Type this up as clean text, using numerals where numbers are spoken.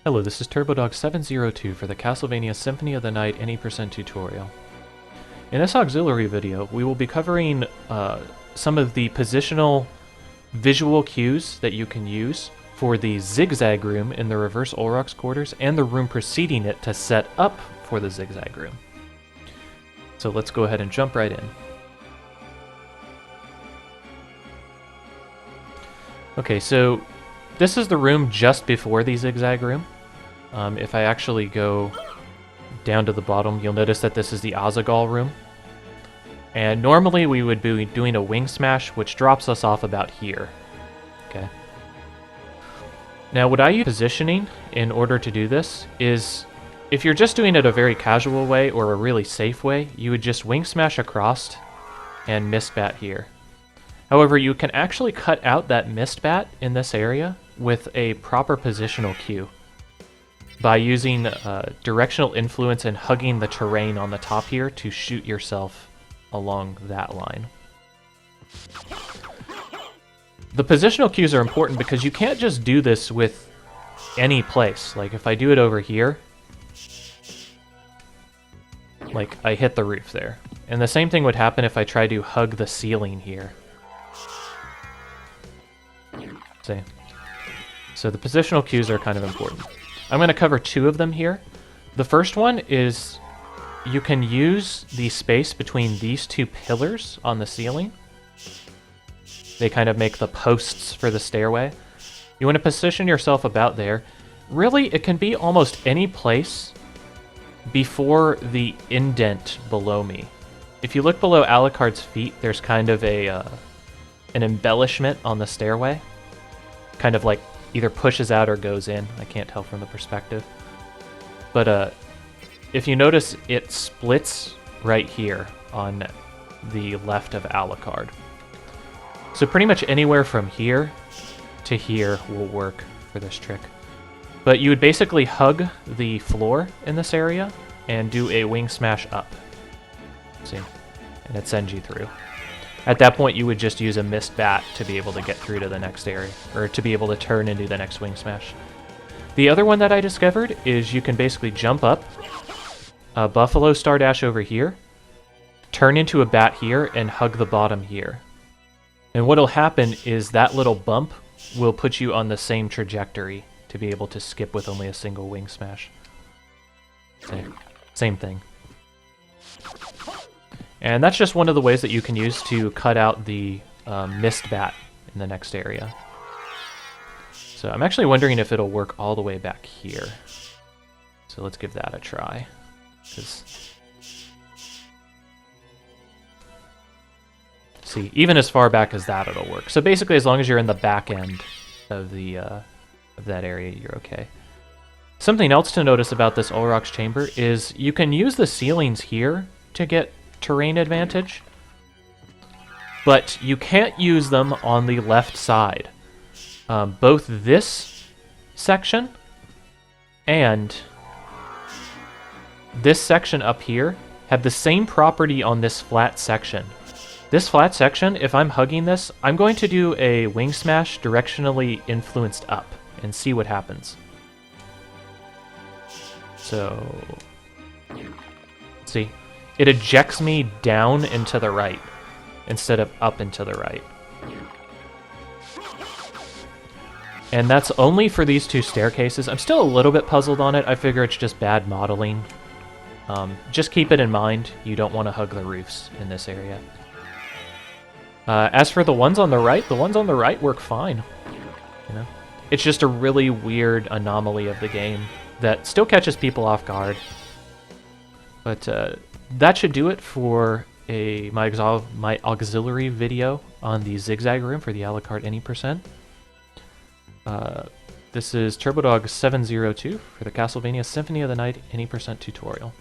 Hello, this is TurboDog702 for the Castlevania Symphony of the Night Any % tutorial. In this auxiliary video, we will be covering some of the positional visual cues that you can use for the zigzag room in the reverse Olroc's quarters and the room preceding it to set up for the zigzag room. So let's go ahead and jump right in. Okay, so this is the room just before the zigzag room. If I actually go down to the bottom, you'll notice that this is the Azaghal room. And normally we would be doing a wing smash, which drops us off about here. Okay. Now what I use positioning in order to do this is, if you're just doing it a very casual way or a really safe way, you would just wing smash across and mist bat here. However, you can actually cut out that mist bat in this area with a proper positional cue by using directional influence and hugging the terrain on the top here to shoot yourself along that line. The positional cues are important because you can't just do this with any place. Like if I do it over here, like I hit the roof there. And the same thing would happen if I try to hug the ceiling here. See? So the positional cues are kind of important. I'm going to cover two of them here. The first one is you can use the space between these two pillars on the ceiling. They kind of make the posts for the stairway. You want to position yourself about there. Really, it can be almost any place before the indent below me. If you look below Alucard's feet, there's kind of an embellishment on the stairway. Kind of like either pushes out or goes in. I can't tell from the perspective. But if you notice, it splits right here on the left of Alucard. So pretty much anywhere from here to here will work for this trick. But you would basically hug the floor in this area and do a wing smash up. See? And it sends you through. At that point, you would just use a mist bat to be able to get through to the next area, or to be able to turn and do the next wing smash. The other one that I discovered is you can basically jump up, Buffalo Star Dash over here, turn into a bat here, and hug the bottom here. And what'll happen is that little bump will put you on the same trajectory to be able to skip with only a single wing smash. Same thing. And that's just one of the ways that you can use to cut out the mist bat in the next area. So I'm actually wondering if it'll work all the way back here. So let's give that a try. See, even as far back as that, it'll work. So basically, as long as you're in the back end of the of that area, you're okay. Something else to notice about this Olroc's chamber is you can use the ceilings here to get terrain advantage, but you can't use them on the left side. Both this section and this section up here have the same property on this flat section. This flat section, if I'm hugging this, I'm going to do a wing smash directionally influenced up and see what happens. So, see, it ejects me down and to the right instead of up and to the right. And that's only for these two staircases. I'm still a little bit puzzled on it. I figure it's just bad modeling. Just keep it in mind, you don't want to hug the roofs in this area. As for the ones on the right work fine. You know, it's just a really weird anomaly of the game that still catches people off guard. But that should do it for my auxiliary video on the zigzag room for the Alucard Any %. This is TurboDog702 for the Castlevania Symphony of the Night Any % tutorial.